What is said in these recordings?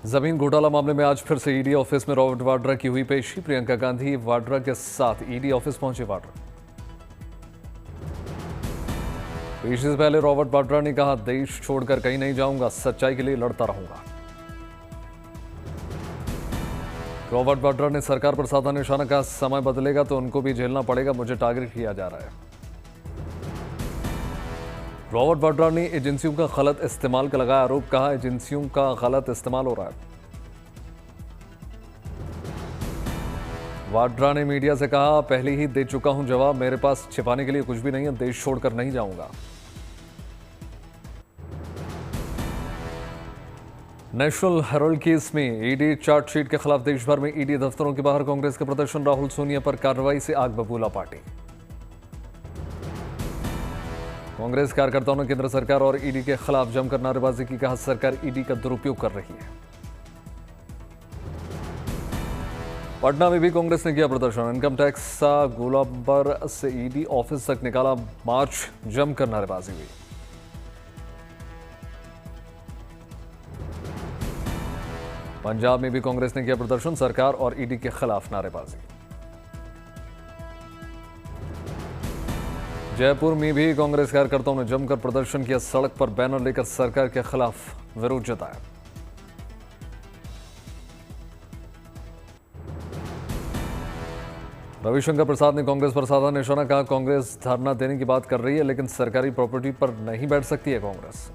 जमीन घोटाला मामले में आज फिर से ईडी ऑफिस में रॉबर्ट वाड्रा की हुई पेशी। प्रियंका गांधी वाड्रा के साथ ईडी ऑफिस पहुंचे वाड्रा। पेशी से पहले रॉबर्ट वाड्रा ने कहा, देश छोड़कर कहीं नहीं जाऊंगा, सच्चाई के लिए लड़ता रहूंगा। रॉबर्ट वाड्रा ने सरकार पर साधा निशाना कहा, समय बदलेगा तो उनको भी झेलना पड़ेगा, मुझे टारगेट किया जा रहा है। रॉबर्ट वाड्रा ने एजेंसियों का गलत इस्तेमाल का लगाया आरोप, कहा एजेंसियों का गलत इस्तेमाल हो रहा है। वाड्रा ने मीडिया से कहा, पहले ही दे चुका हूं जवाब, मेरे पास छिपाने के लिए कुछ भी नहीं है, देश छोड़कर नहीं जाऊंगा। नेशनल हेराल्ड केस में ईडी चार्जशीट के खिलाफ देश भर में ईडी दफ्तरों के बाहर कांग्रेस के प्रदर्शन। राहुल सोनिया पर कार्रवाई से आग बबूला पार्टी। कांग्रेस कार्यकर्ताओं ने केंद्र सरकार और ईडी के खिलाफ जमकर नारेबाजी की, कहा सरकार ईडी का दुरुपयोग कर रही है। पटना में भी कांग्रेस ने किया प्रदर्शन। इनकम टैक्स गोलाबर से ईडी ऑफिस तक निकाला मार्च, जमकर नारेबाजी हुई। पंजाब में भी कांग्रेस ने किया प्रदर्शन, सरकार और ईडी के खिलाफ नारेबाजी। जयपुर में भी कांग्रेस कार्यकर्ताओं ने जमकर प्रदर्शन किया, सड़क पर बैनर लेकर सरकार के खिलाफ विरोध जताया। रविशंकर प्रसाद ने कांग्रेस पर साधा निशाना, कहा कांग्रेस धरना देने की बात कर रही है लेकिन सरकारी प्रॉपर्टी पर नहीं बैठ सकती है कांग्रेस।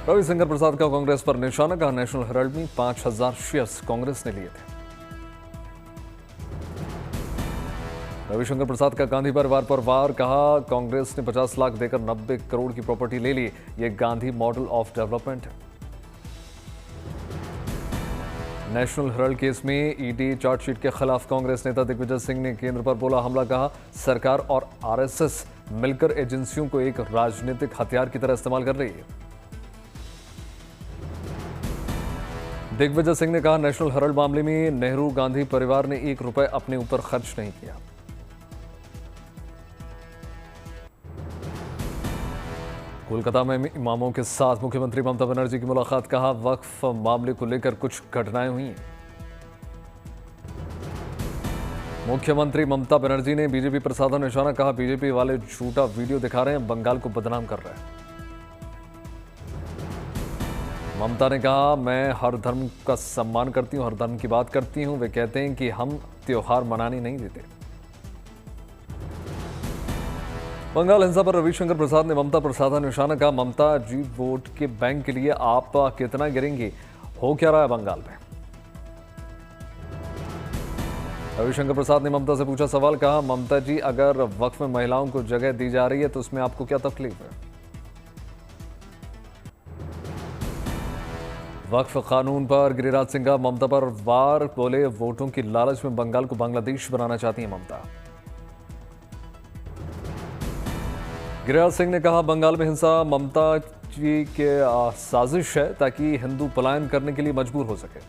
रविशंकर प्रसाद का कांग्रेस पर निशाना, कहा नेशनल हेराल्ड में 5000 शेयर्स कांग्रेस ने लिए थे। रविशंकर प्रसाद का गांधी परिवार पर वार, कहा कांग्रेस ने 50 लाख देकर 90 करोड़ की प्रॉपर्टी ले ली, यह गांधी मॉडल ऑफ डेवलपमेंट है। नेशनल हेराल्ड केस में ईडी चार्जशीट के खिलाफ कांग्रेस नेता दिग्विजय सिंह ने केंद्र पर बोला हमला, कहा सरकार और आरएसएस मिलकर एजेंसियों को एक राजनीतिक हथियार की तरह इस्तेमाल कर रही है। दिग्विजय सिंह ने कहा नेशनल हेराल्ड मामले में नेहरू गांधी परिवार ने 1 रुपए अपने ऊपर खर्च नहीं किया। कोलकाता में इमामों के साथ मुख्यमंत्री ममता बनर्जी की मुलाकात, कहा वक्फ मामले को लेकर कुछ घटनाएं हुई। मुख्यमंत्री ममता बनर्जी ने बीजेपी पर साधा निशाना, कहा बीजेपी वाले झूठा वीडियो दिखा रहे हैं, बंगाल को बदनाम कर रहे हैं। ममता ने कहा मैं हर धर्म का सम्मान करती हूं, हर धर्म की बात करती हूं, वे कहते हैं कि हम त्योहार मनाने नहीं देते। बंगाल हिंसा पर रविशंकर प्रसाद ने ममता पर साधा निशाना, कहा ममता जी वोट के बैंक के लिए आप कितना गिरेंगे, हो क्या रहा है बंगाल में। रविशंकर प्रसाद ने ममता से पूछा सवाल, कहा ममता जी अगर वक्फ में महिलाओं को जगह दी जा रही है तो उसमें आपको क्या तकलीफ है। वक्फ कानून पर गिरिराज सिंह का ममता पर वार, बोले वोटों की लालच में बंगाल को बांग्लादेश बनाना चाहती है ममता। गिरिराज सिंह ने कहा बंगाल में हिंसा ममता जी के साजिश है ताकि हिंदू पलायन करने के लिए मजबूर हो सके।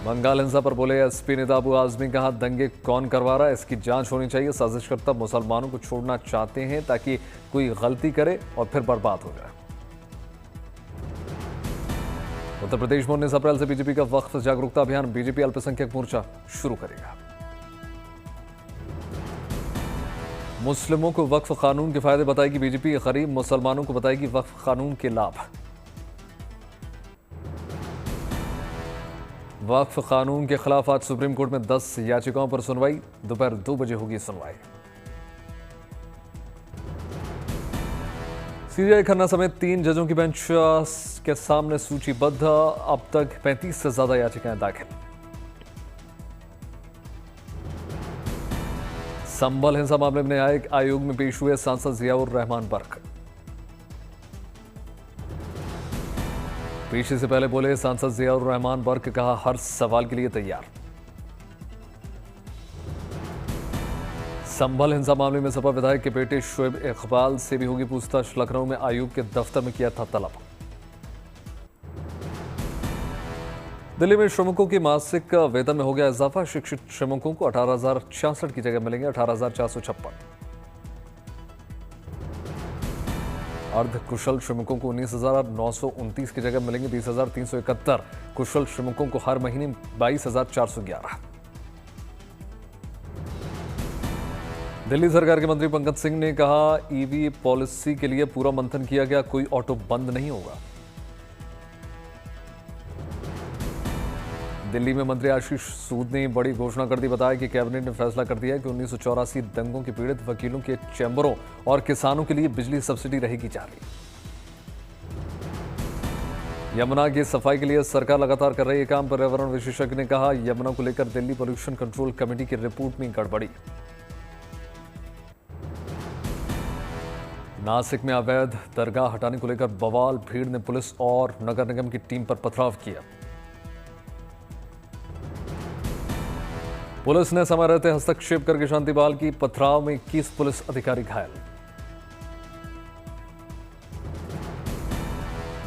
बंगाल हिंसा पर बोले एसपी नेता अबू आजमी, कहा दंगे कौन करवा रहा है इसकी जांच होनी चाहिए, साजिशकर्ता मुसलमानों को छोड़ना चाहते हैं ताकि कोई गलती करे और फिर बर्बाद हो जाए। उत्तर प्रदेश में 19 अप्रैल से बीजेपी का वक्फ जागरूकता अभियान, बीजेपी अल्पसंख्यक मोर्चा शुरू करेगा। मुस्लिमों को वक्फ कानून के फायदे बताएगी बीजेपी, गरीब मुसलमानों को बताएगी वक्फ कानून के लाभ। वक्फ कानून के खिलाफ आज सुप्रीम कोर्ट में 10 याचिकाओं पर सुनवाई, दोपहर 2 बजे होगी सुनवाई। सीबीआई खन्ना समेत 3 जजों की बेंच के सामने सूचीबद्ध, अब तक 35 से ज्यादा याचिकाएं दाखिल। संभल हिंसा मामले में न्यायिक आयोग में पेश हुए सांसद जियाउर रहमान बर्क। पेशी से पहले बोले सांसद जियाउर रहमान बर्क, कहा हर सवाल के लिए तैयार। संभल हिंसा मामले में सपा विधायक के बेटे शोएब इकबाल से भी होगी पूछताछ, लखनऊ में आयोग के दफ्तर में किया था तलब। दिल्ली में श्रमिकों के मासिक वेतन में हो गया इजाफा, शिक्षित श्रमिकों को 18,066 की जगह मिलेंगे 18,456। अर्ध कुशल श्रमिकों को 19,929 की जगह मिलेंगे 20,371। कुशल श्रमिकों को हर महीने 22,411। दिल्ली सरकार के मंत्री पंकज सिंह ने कहा, ईवी पॉलिसी के लिए पूरा मंथन किया गया, कोई ऑटो बंद नहीं होगा। दिल्ली में मंत्री आशीष सूद ने बड़ी घोषणा कर दी। बताया कि कैबिनेट ने फैसला कर दिया है कि 1984 दंगों के पीड़ित वकीलों के चैम्बरों और किसानों के लिए बिजली सब्सिडी रहेगी जारी। यमुना की सफाई के लिए सरकार लगातार कर रही है काम। पर्यावरण विशेषज्ञ ने कहा, यमुना को लेकर दिल्ली पोल्यूशन कंट्रोल कमेटी की रिपोर्ट में गड़बड़ी। नासिक में अवैध दरगाह हटाने को लेकर बवाल। भीड़ ने पुलिस और नगर निगम की टीम पर पथराव किया। पुलिस ने समय रहते हस्तक्षेप करके शांति बहाल की। पथराव में 21 पुलिस अधिकारी घायल।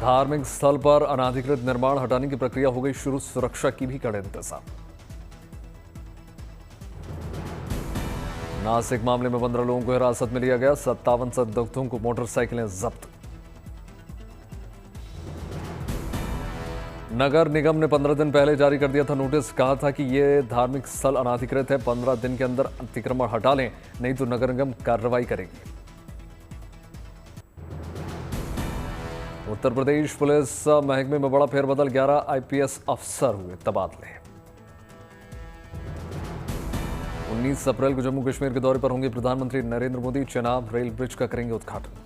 धार्मिक स्थल पर अनाधिकृत निर्माण हटाने की प्रक्रिया हो गई शुरू। सुरक्षा की भी कड़े इंतजाम। नासिक मामले में 15 लोगों को हिरासत में लिया गया। 57 संदिग्धों को मोटरसाइकिलें जब्त। नगर निगम ने 15 दिन पहले जारी कर दिया था नोटिस। कहा था कि ये धार्मिक स्थल अनाधिकृत है, 15 दिन के अंदर अतिक्रमण हटा लें, नहीं तो नगर निगम कार्रवाई करेगी। उत्तर प्रदेश पुलिस महकमे में बड़ा फेरबदल। 11 आईपीएस अफसर हुए तबादले। 19 अप्रैल को जम्मू कश्मीर के दौरे पर होंगे प्रधानमंत्री नरेंद्र मोदी। चेनाब रेल ब्रिज का करेंगे उद्घाटन।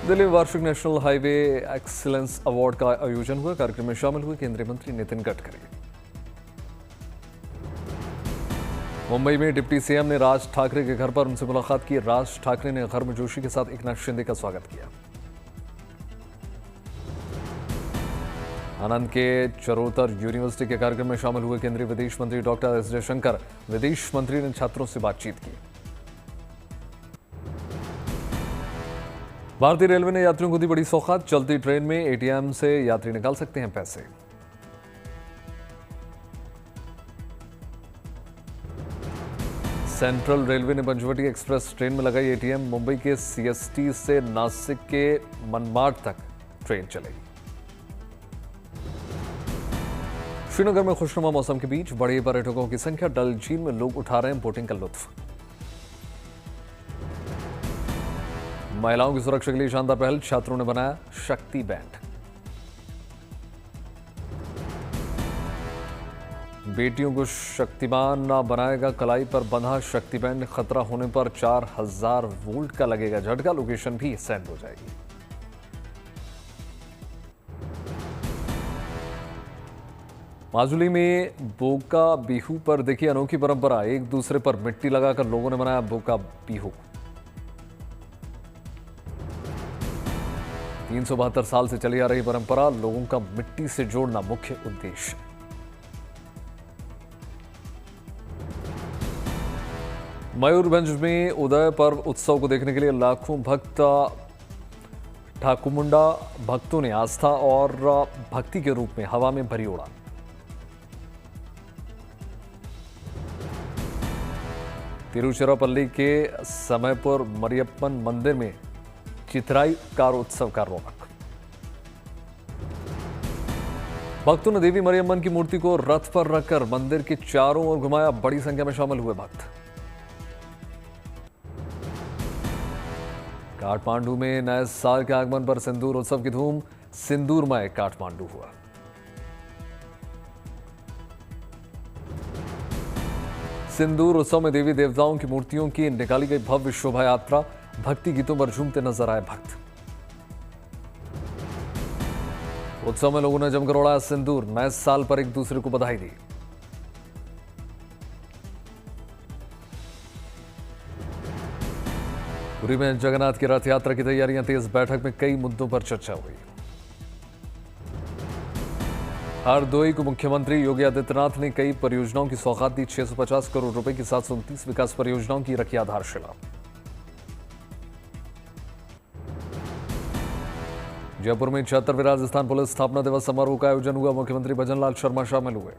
दिल्ली में वार्षिक नेशनल हाईवे एक्सीलेंस अवार्ड का आयोजन हुआ। कार्यक्रम में शामिल हुए केंद्रीय मंत्री नितिन गडकरी। मुंबई में डिप्टी सीएम ने राज ठाकरे के घर पर उनसे मुलाकात की। राज ठाकरे ने गर्मजोशी के साथ एकनाथ शिंदे का स्वागत किया। आनंद के चरोतर यूनिवर्सिटी के कार्यक्रम में शामिल हुए केंद्रीय विदेश मंत्री डॉक्टर एस जयशंकर। विदेश मंत्री ने छात्रों से बातचीत की। भारतीय रेलवे ने यात्रियों को दी बड़ी सौगात। चलती ट्रेन में एटीएम से यात्री निकाल सकते हैं पैसे। सेंट्रल रेलवे ने पंचवटी एक्सप्रेस ट्रेन में लगाई एटीएम। मुंबई के सीएसटी से नासिक के मनमाड तक ट्रेन चलेगी। श्रीनगर में खुशनुमा मौसम के बीच बढ़ी पर्यटकों की संख्या। डल झील में लोग उठा रहे हैं बोटिंग का लुत्फ। महिलाओं की सुरक्षा के लिए शानदार पहल। छात्रों ने बनाया शक्ति बैंड। बेटियों को शक्तिमान बनाएगा। कलाई पर बंधा शक्ति बैंड। खतरा होने पर 4000 वोल्ट का लगेगा झटका। लोकेशन भी सेंड हो जाएगी। माजुली में बोका बिहू पर देखी अनोखी परंपरा। एक दूसरे पर मिट्टी लगाकर लोगों ने मनाया बोका बिहू। 372 साल से चली आ रही परंपरा। लोगों का मिट्टी से जोड़ना मुख्य उद्देश्य। मयूरभंज में उदय पर्व उत्सव को देखने के लिए लाखों भक्त ठाकुमुंडा भक्तों ने आस्था और भक्ति के रूप में हवा में भरी उड़ान। तिरुचिरापल्ली के समयपुर मरियप्पन मंदिर में चित्राई कारोत्सव का रौनक। भक्तों ने देवी मरियम्मन की मूर्ति को रथ पर रखकर मंदिर के चारों ओर घुमाया। बड़ी संख्या में शामिल हुए भक्त। काठमांडू में नए साल के आगमन पर सिंदूर उत्सव की धूम। सिंदूरमय काठमांडू हुआ। सिंदूर उत्सव में देवी देवताओं की मूर्तियों की निकाली गई भव्य शोभा यात्रा। भक्ति गीतों पर झूमते नजर आए भक्त। उत्सव में लोगों ने जमकर उड़ाया सिंदूर। नए साल पर एक दूसरे को बधाई दी। पुरी में जगन्नाथ की रथ यात्रा की तैयारियां तेज। बैठक में कई मुद्दों पर चर्चा हुई। हरदोई को मुख्यमंत्री योगी आदित्यनाथ ने कई परियोजनाओं की सौगात दी। 650 करोड़ रुपए की 729 विकास परियोजनाओं की रखी आधारशिला। जयपुर में 76वें राजस्थान पुलिस स्थापना दिवस समारोह का आयोजन हुआ। मुख्यमंत्री भजनलाल शर्मा शामिल हुए।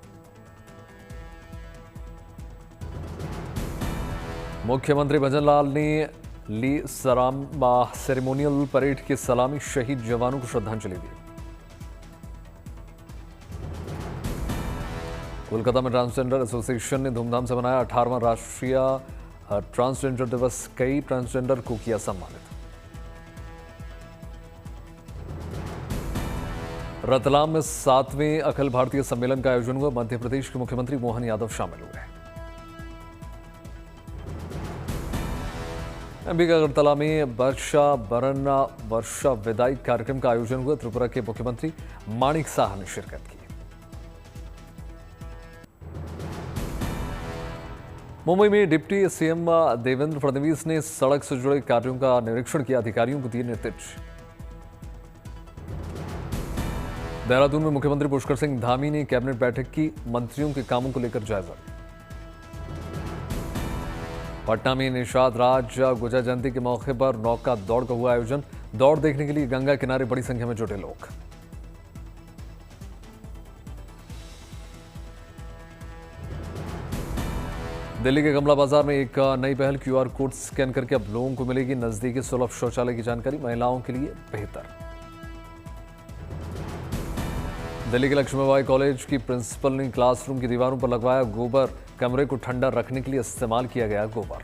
मुख्यमंत्री भजनलाल ने ली सेरेमोनियल परेड की सलामी, शहीद जवानों को श्रद्धांजलि दी। कोलकाता में ट्रांसजेंडर एसोसिएशन ने धूमधाम से मनाया 18वां राष्ट्रीय ट्रांसजेंडर दिवस। कई ट्रांसजेंडर को किया सम्मानित। रतलाम में 7वें अखिल भारतीय सम्मेलन का आयोजन हुआ। मध्य प्रदेश के मुख्यमंत्री मोहन यादव शामिल हुए। एमपी के अगरतला में वर्षा विदाई कार्यक्रम का आयोजन हुआ। त्रिपुरा के मुख्यमंत्री माणिक साह ने शिरकत की। मुंबई में डिप्टी सीएम देवेंद्र फडणवीस ने सड़क से जुड़े कार्यों का निरीक्षण किया। अधिकारियों को दिए निर्देश। देहरादून में मुख्यमंत्री पुष्कर सिंह धामी ने कैबिनेट बैठक की। मंत्रियों के कामों को लेकर जायजा। पटना में निषाद राज गुर्जर जयंती के मौके पर नौका दौड़ का हुआ आयोजन। दौड़ देखने के लिए गंगा किनारे बड़ी संख्या में जुटे लोग। दिल्ली के कमला बाजार में एक नई पहल, क्यूआर कोड स्कैन करके अब लोगों को मिलेगी नजदीकी सुलभ शौचालय की जानकारी। महिलाओं के लिए बेहतर। दिल्ली के लक्ष्मीबाई कॉलेज की प्रिंसिपल ने क्लासरूम की दीवारों पर लगवाया गोबर। कमरे को ठंडा रखने के लिए इस्तेमाल किया गया गोबर।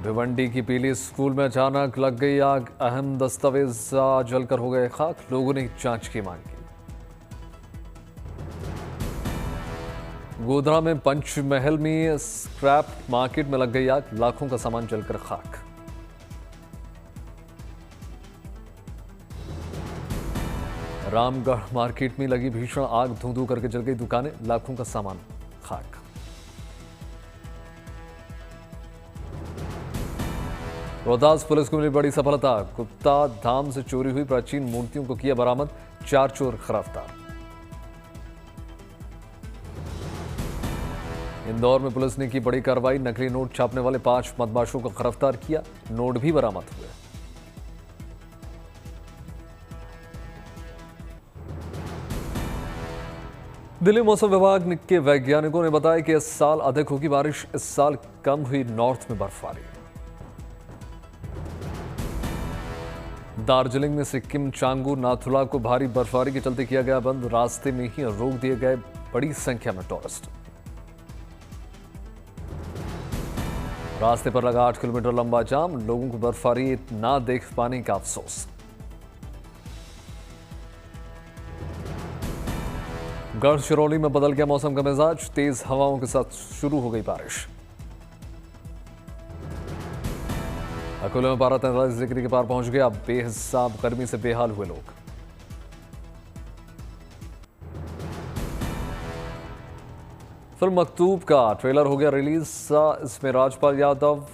भिवंडी की पीली स्कूल में अचानक लग गई आग। अहम दस्तावेज जलकर हो गए खाक। लोगों ने जांच की मांग की। गोधरा में पंचमहल में स्क्रैप मार्केट में लग गई आग। लाखों का सामान जलकर खाक। रामगढ़ मार्केट में लगी भीषण आग। धू धू करके जल गई दुकानें। लाखों का सामान खाक। रोहतास पुलिस को मिली बड़ी सफलता। गुप्ता धाम से चोरी हुई प्राचीन मूर्तियों को किया बरामद। 4 चोर गिरफ्तार। इंदौर में पुलिस ने की बड़ी कार्रवाई। नकली नोट छापने वाले 5 बदमाशों को गिरफ्तार किया। नोट भी बरामद हुए। दिल्ली मौसम विभाग के वैज्ञानिकों ने बताया कि इस साल अधिक होगी बारिश। इस साल कम हुई नॉर्थ में बर्फबारी। दार्जिलिंग में सिक्किम चांगू नाथुला को भारी बर्फबारी के चलते किया गया बंद। रास्ते में ही रोक दिए गए बड़ी संख्या में टूरिस्ट। रास्ते पर लगा 8 किलोमीटर लंबा जाम। लोगों को बर्फबारी ना देख पाने का अफसोस। गढ़चिरौली में बदल गया मौसम का मिजाज। तेज हवाओं के साथ शुरू हो गई बारिश। अकोले में पारा 43 डिग्री के पार पहुंच गया। बेहिसाब गर्मी से बेहाल हुए लोग। फिल्म मकतूब का ट्रेलर हो गया रिलीज। इसमें राजपाल यादव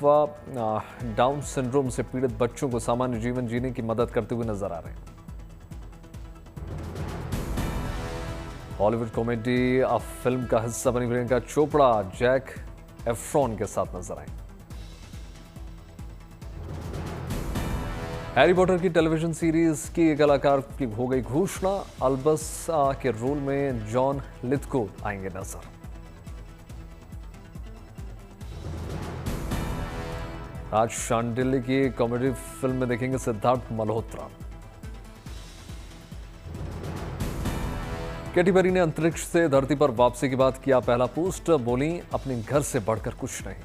डाउन सिंड्रोम से पीड़ित बच्चों को सामान्य जीवन जीने की मदद करते हुए नजर आ रहे हैं। हॉलीवुड कॉमेडी फिल्म का हिस्सा बनी प्रियंका चोपड़ा जैक एफ्रॉन के साथ नजर आई। हैरी पॉटर की टेलीविजन सीरीज की कलाकार की हो गई घोषणा। अल्बस के रोल में जॉन लिथगो आएंगे नजर। आज शांडिल्य की कॉमेडी फिल्म में देखेंगे सिद्धार्थ मल्होत्रा। कैटी पेरी ने अंतरिक्ष से धरती पर वापसी की बात किया पहला पोस्ट। बोली अपने घर से बढ़कर कुछ नहीं।